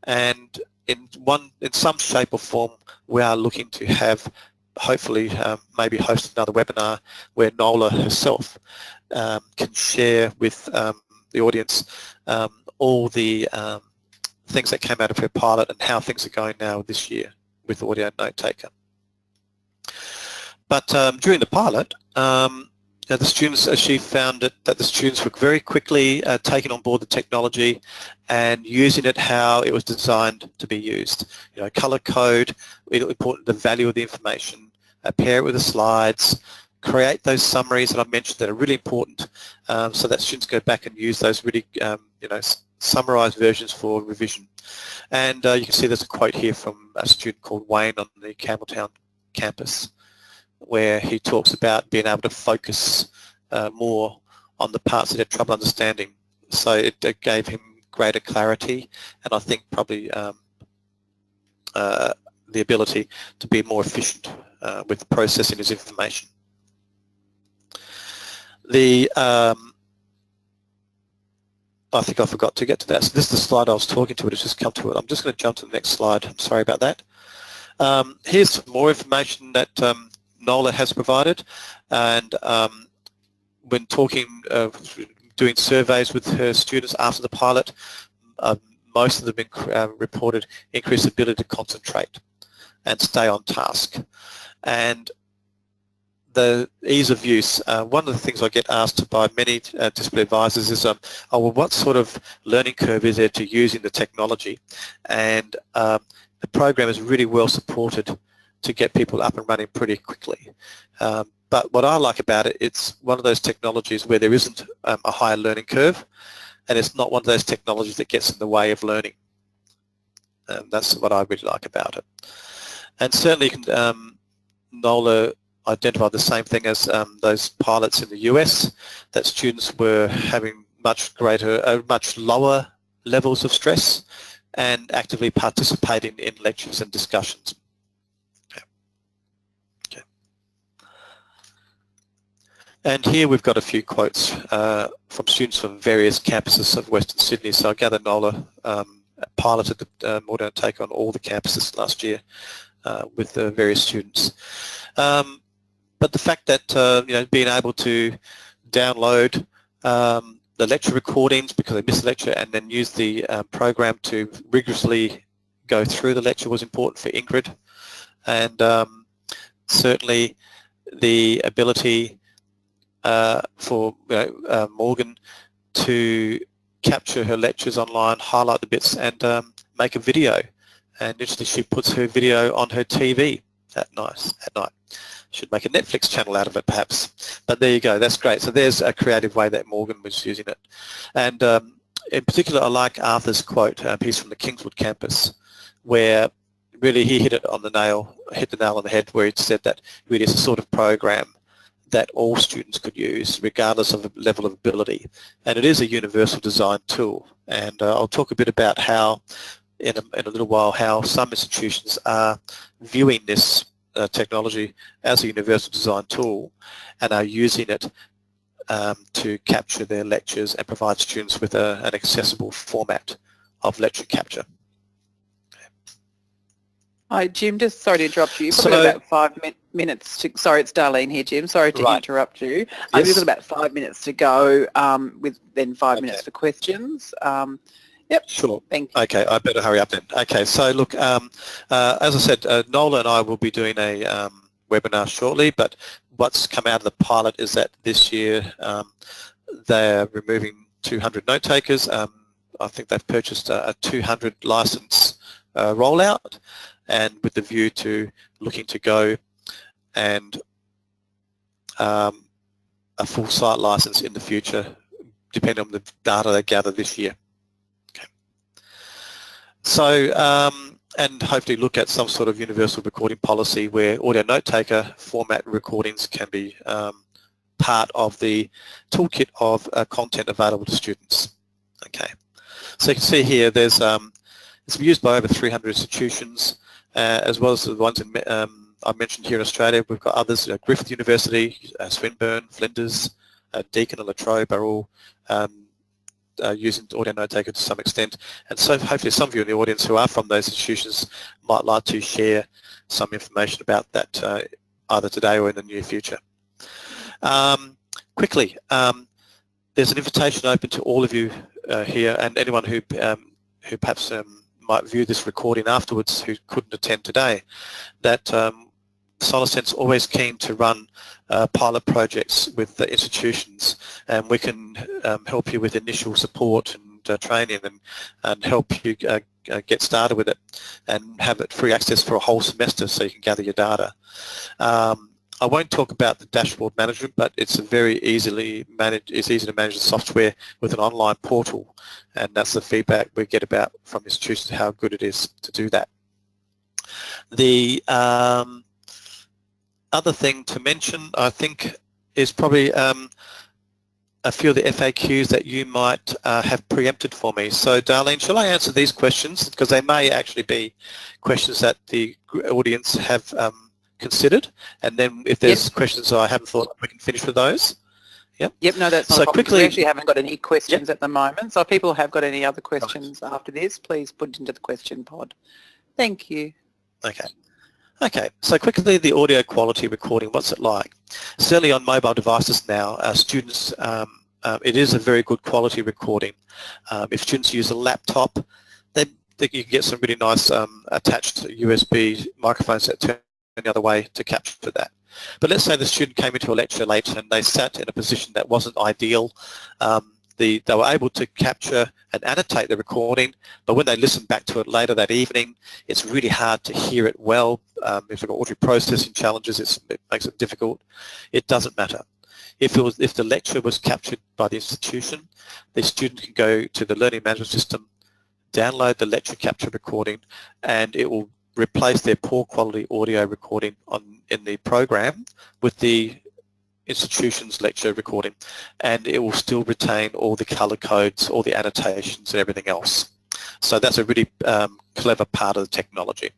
And in some shape or form, we are looking to have, hopefully, maybe host another webinar where Nola herself can share with the audience all the things that came out of her pilot and how things are going now this year. with Audio Notetaker. But during the pilot, the students, she found that the students were very quickly taking on board the technology and using it how it was designed to be used. You know, color code, important the value of the information, pair it with the slides, create those summaries that I mentioned that are really important, so that students go back and use those really, you know, summarized versions for revision. And you can see there's a quote here from a student called Wayne on the Campbelltown campus, where he talks about being able to focus more on the parts that he had trouble understanding. So it gave him greater clarity, and I think probably the ability to be more efficient with processing his information. I think I forgot to get to that. So this is the slide I was talking to, it's just come to it. I'm just going to jump to the next slide. I'm sorry about that. Here's some more information that NOLA has provided, and when talking, doing surveys with her students after the pilot, most of them reported increased ability to concentrate and stay on task. And the ease of use, one of the things I get asked by many disciplinary advisors is, oh, well, what sort of learning curve is there to using the technology? And the program is really well supported to get people up and running pretty quickly. But what I like about it, it's one of those technologies where there isn't a higher learning curve, and it's not one of those technologies that gets in the way of learning. That's what I really like about it. And certainly NOLA identified the same thing as those pilots in the US, that students were having much lower levels of stress and actively participating in lectures and discussions. Okay. And here we've got a few quotes from students from various campuses of Western Sydney. So I gather NOLA piloted the Audio Notetaker on all the campuses last year with the various students. But the fact that you know, being able to download the lecture recordings because they missed the lecture and then use the program to rigorously go through the lecture was important for Ingrid, and certainly the ability for Morgan to capture her lectures online, highlight the bits, and make a video. And interestingly, she puts her video on her TV at night. Should make a Netflix channel out of it, perhaps. But there you go. That's great. So there's a creative way that Morgan was using it. And in particular, I like Arthur's quote. He's from the Kingswood campus, where really he hit the nail on the head, where he said that really it's a sort of program that all students could use, regardless of the level of ability. And it is a universal design tool. And I'll talk a bit about how, in a little while, how some institutions are viewing this technology as a universal design tool and are using it to capture their lectures and provide students with an accessible format of lecture capture. Hi, Jim, just sorry to interrupt you. You've probably got about 5 minutes to, sorry, it's Darlene here, Jim. Sorry to interrupt you. Yes. You've got about 5 minutes to go with then 5 minutes for questions. Yep. Sure. Thank you. Okay, I better hurry up then. Okay, so look, as I said, Nola and I will be doing a webinar shortly, but what's come out of the pilot is that this year they're removing 200 note takers. I think they've purchased a 200 license rollout, and with the view to looking to go and a full site license in the future, depending on the data they gather this year. So, and hopefully look at some sort of universal recording policy where Audio Notetaker format recordings can be part of the toolkit of content available to students. Okay, so you can see here there's it's used by over 300 institutions, as well as the ones in, I mentioned here in Australia. We've got others, Griffith University, Swinburne, Flinders, Deakin and La Trobe are all using Audio Notetaker to some extent, and so hopefully some of you in the audience who are from those institutions might like to share some information about that either today or in the near future. Quickly, there's an invitation open to all of you here and anyone who perhaps might view this recording afterwards who couldn't attend today, that Sonocent's always keen to run pilot projects with the institutions, and we can help you with initial support and training and help you get started with it and have it free access for a whole semester so you can gather your data. I won't talk about the dashboard management, but it's a very easily managed. It's easy to manage the software with an online portal, and that's the feedback we get about from institutions, how good it is to do that. The other thing to mention, I think, is probably a few of the FAQs that you might have preempted for me. So, Darlene, shall I answer these questions? Because they may actually be questions that the audience have considered, and then if there's questions I haven't thought, we can finish with those. Yep. Yep, no, that's not so a problem. quickly, We actually haven't got any questions at the moment, so if people have got any other questions after this, please put it into the question pod. Thank you. Okay. Okay, so quickly, the audio quality recording, what's it like? Certainly on mobile devices now, students, it is a very good quality recording. If students use a laptop, you can get some really nice attached USB microphones that turn the other way to capture that. But let's say the student came into a lecture late and they sat in a position that wasn't ideal. They were able to capture and annotate the recording, but when they listen back to it later that evening, it's really hard to hear it well. If they've got audio processing challenges, it makes it difficult. It doesn't matter. If the lecture was captured by the institution, the student can go to the learning management system, download the lecture capture recording, and it will replace their poor quality audio recording in the program with the institution's lecture recording, and it will still retain all the colour codes, all the annotations and everything else. So that's a really clever part of the technology.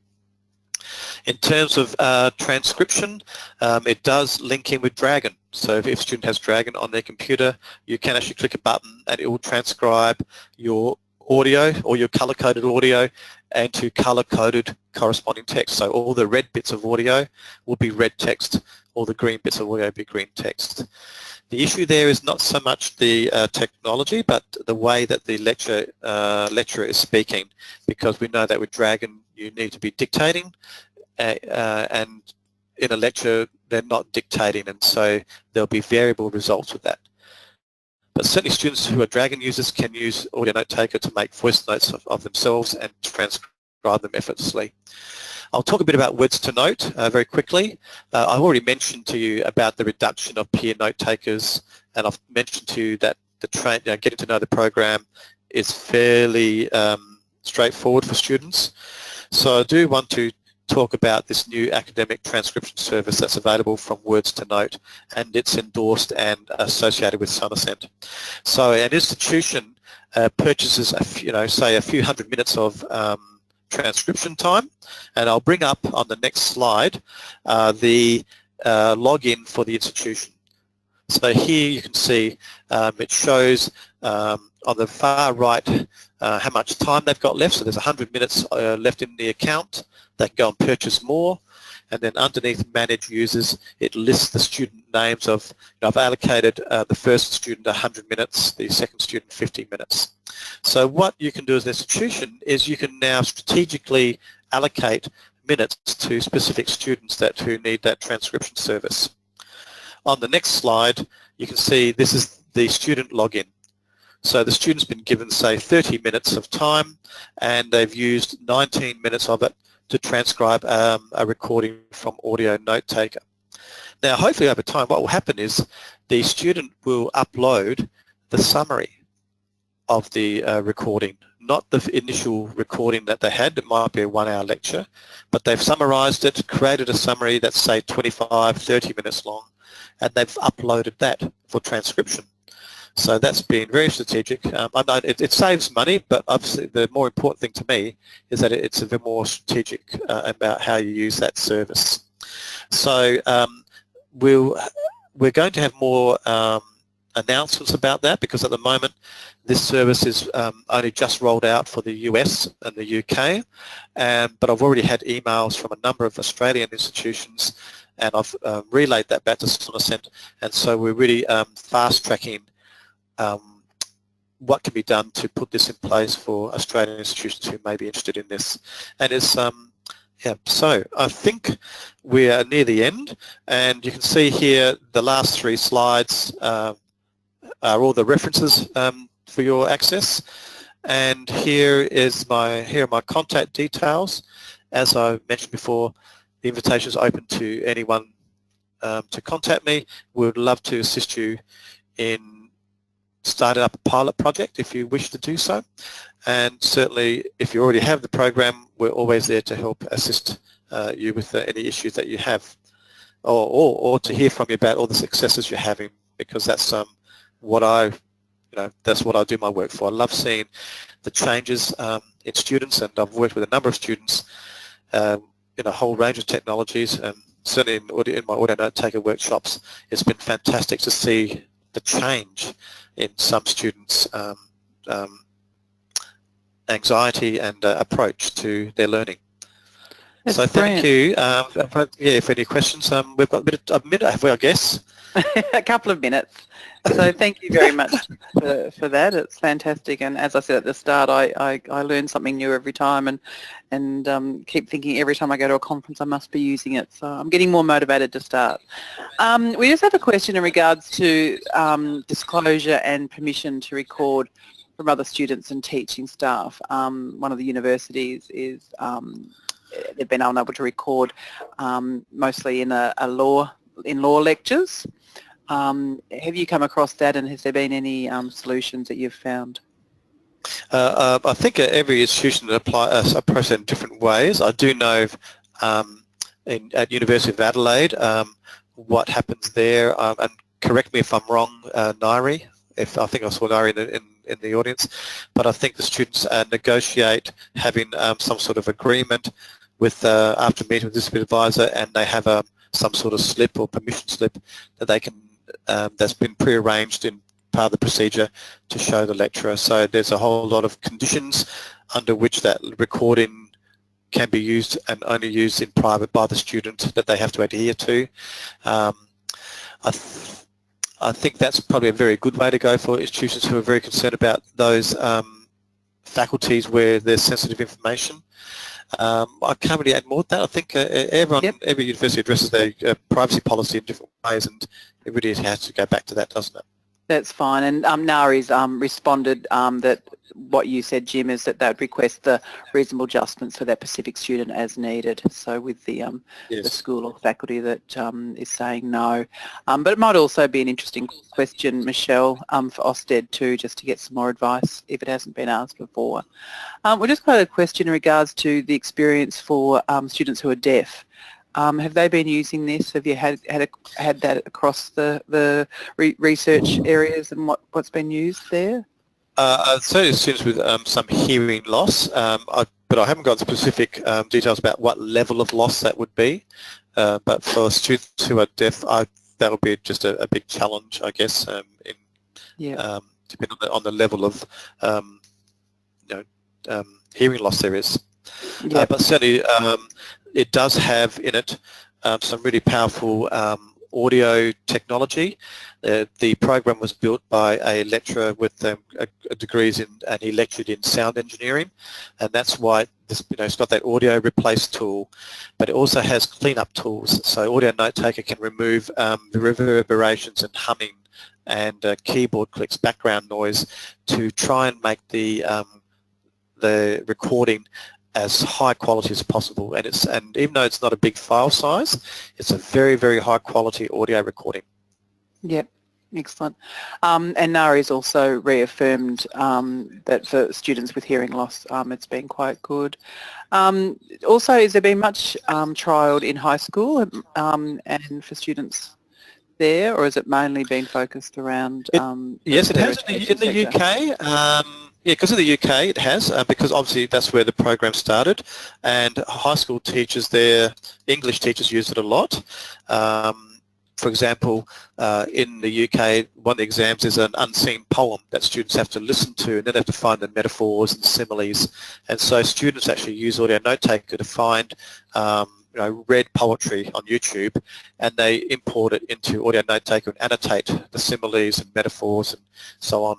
In terms of transcription, it does link in with Dragon. So if a student has Dragon on their computer, you can actually click a button and it will transcribe your audio or your color-coded audio and to color-coded corresponding text. So all the red bits of audio will be red text, all the green bits of audio will be green text. The issue there is not so much the technology, but the way that the lecturer is speaking, because we know that with Dragon you need to be dictating, and in a lecture they're not dictating, and so there'll be variable results with that. But certainly students who are Dragon users can use Audio Notetaker to make voice notes of themselves and transcribe them effortlessly. I'll talk a bit about words to note very quickly. I've already mentioned to you about the reduction of peer note takers, and I've mentioned to you that getting to know the program is fairly straightforward for students. So I do want to talk about this new academic transcription service that's available from Words to Note, and it's endorsed and associated with Sonocent. So an institution purchases say a few hundred minutes of transcription time, and I'll bring up on the next slide the login for the institution. So here you can see it shows on the far right how much time they've got left. So there's 100 minutes left in the account. They can go and purchase more, and then underneath Manage Users, it lists the student names of, I've allocated the first student 100 minutes, the second student 50 minutes. So what you can do as an institution is you can now strategically allocate minutes to specific students who need that transcription service. On the next slide, you can see this is the student login. So the student's been given, say, 30 minutes of time, and they've used 19 minutes of it to transcribe a recording from Audio Notetaker. Now, hopefully over time, what will happen is the student will upload the summary of the recording, not the initial recording that they had. It might be a 1-hour lecture, but they've summarized it, created a summary that's, say, 25, 30 minutes long, and they've uploaded that for transcription. So that's been very strategic. I know it saves money, but obviously the more important thing to me is that it's a bit more strategic about how you use that service. So we're going to have more announcements about that, because at the moment this service is only just rolled out for the US and the UK, but I've already had emails from a number of Australian institutions, and I've relayed that back to Sonocent, and so we're really fast-tracking what can be done to put this in place for Australian institutions who may be interested in this. And it's yeah, so I think we are near the end, and you can see here the last 3 slides are all the references for your access. And here are my contact details. As I mentioned before, the invitation is open to anyone to contact me. We would love to assist you in starting up a pilot project if you wish to do so. And certainly if you already have the program, we're always there to help assist you with any issues that you have, or to hear from you about all the successes you're having, because that's that's what I do my work for. I love seeing the changes in students, and I've worked with a number of students in a whole range of technologies, and certainly in my audio Notetaker workshops, it's been fantastic to see the change in some students' anxiety and approach to their learning. That's so brilliant. Thank you. Yeah, if any questions, we've got a minute, have we, I guess? A couple of minutes. So thank you very much for that. It's fantastic, and as I said at the start, I learn something new every time, and keep thinking every time I go to a conference I must be using it. So I'm getting more motivated to start. We just have a question in regards to disclosure and permission to record from other students and teaching staff. One of the universities is they've been unable to record mostly in law lectures. Have you come across that, and has there been any solutions that you've found? I think every institution approaches it in different ways. I do know at University of Adelaide what happens there, and correct me if I'm wrong, Nairi, I think I saw Nairi in the audience, but I think the students negotiate having some sort of agreement with after meeting with the discipline advisor, and they have some sort of slip or permission slip that they can that's been pre-arranged in part of the procedure to show the lecturer. So there's a whole lot of conditions under which that recording can be used, and only used in private by the student, that they have to adhere to. I think that's probably a very good way to go for institutions who are very concerned about those faculties where there's sensitive information. I can't really add more to that. I think every university addresses their privacy policy in different ways, and it really has to go back to that, doesn't it? That's fine. And Nari's responded that what you said, Jim, is that they would request the reasonable adjustments for that specific student as needed. So with the school or faculty that is saying no. But it might also be an interesting question, Michelle, for Ofsted too, just to get some more advice if it hasn't been asked before. We just got a question in regards to the experience for students who are deaf. Have they been using this? Have you had that across the research areas, and what's been used there? Certainly students with some hearing loss, but I haven't got specific details about what level of loss that would be. But for students who are deaf, that would be just a big challenge, I guess, depending on the level of hearing loss there is. Yep. But certainly it does have in it some really powerful audio technology. The program was built by a lecturer with degrees in, and he lectured in sound engineering, and that's why this, it's got that audio replace tool, but it also has cleanup tools. So Audio Notetaker can remove the reverberations and humming and keyboard clicks, background noise, to try and make the recording as high quality as possible, and even though it's not a big file size, it's a very, very high quality audio recording. Yep, excellent. And Nari's also reaffirmed that for students with hearing loss, it's been quite good. Also, has there been much trialled in high school and for students there, or has it mainly been focused around? Yes, it has in the UK. Yeah, because in the UK it has, because obviously that's where the program started, and high school teachers there, English teachers use it a lot. For example, in the UK, one of the exams is an unseen poem that students have to listen to, and then they have to find the metaphors and similes. And so students actually use Audio Notetaker to find read poetry on YouTube, and they import it into Audio Notetaker and annotate the similes and metaphors and so on.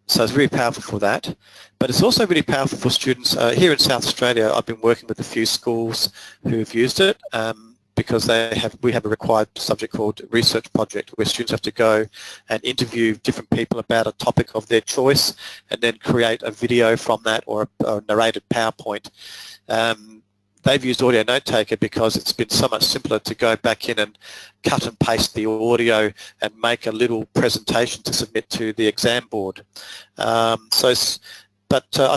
So it's really powerful for that. But it's also really powerful for students. Here in South Australia, I've been working with a few schools who've used it because we have a required subject called research project where students have to go and interview different people about a topic of their choice and then create a video from that or a narrated PowerPoint. They've used Audio Notetaker because it's been so much simpler to go back in and cut and paste the audio and make a little presentation to submit to the exam board. I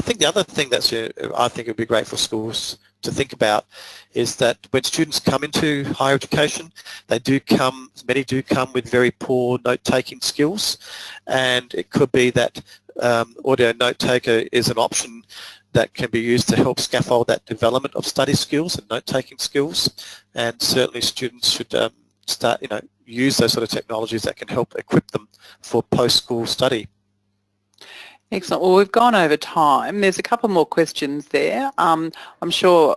think the other thing that's I think would be great for schools to think about is that when students come into higher education, many do come with very poor note-taking skills, and it could be that Audio Notetaker is an option that can be used to help scaffold that development of study skills and note-taking skills, and certainly students should use those sort of technologies that can help equip them for post-school study. Excellent. Well, we've gone over time. There's a couple more questions there. I'm sure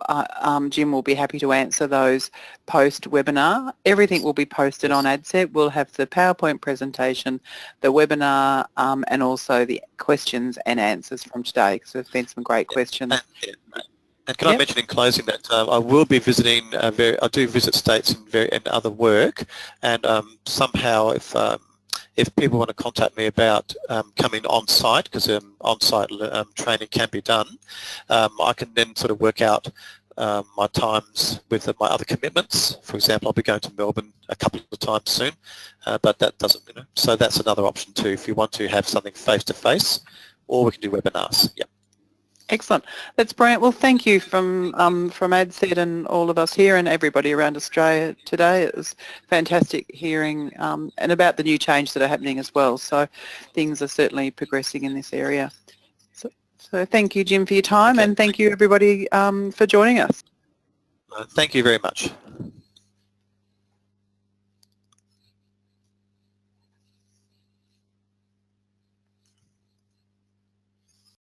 Jim will be happy to answer those post-webinar. Everything will be posted on ADCET. We'll have the PowerPoint presentation, the webinar, and also the questions and answers from today, because there's been some great questions. And can I mention in closing that I will be visiting, I do visit states and other work, and somehow if people want to contact me about coming on-site, because on-site training can be done, I can then sort of work out my times with my other commitments. For example, I'll be going to Melbourne a couple of times soon, but that doesn't, so that's another option too if you want to have something face-to-face, or we can do webinars. Yeah. Excellent. That's brilliant. Well, thank you from ADCET and all of us here and everybody around Australia today. It was fantastic hearing and about the new changes that are happening as well. So things are certainly progressing in this area. So thank you, Jim, for your time, and thank you, everybody, for joining us. Thank you very much.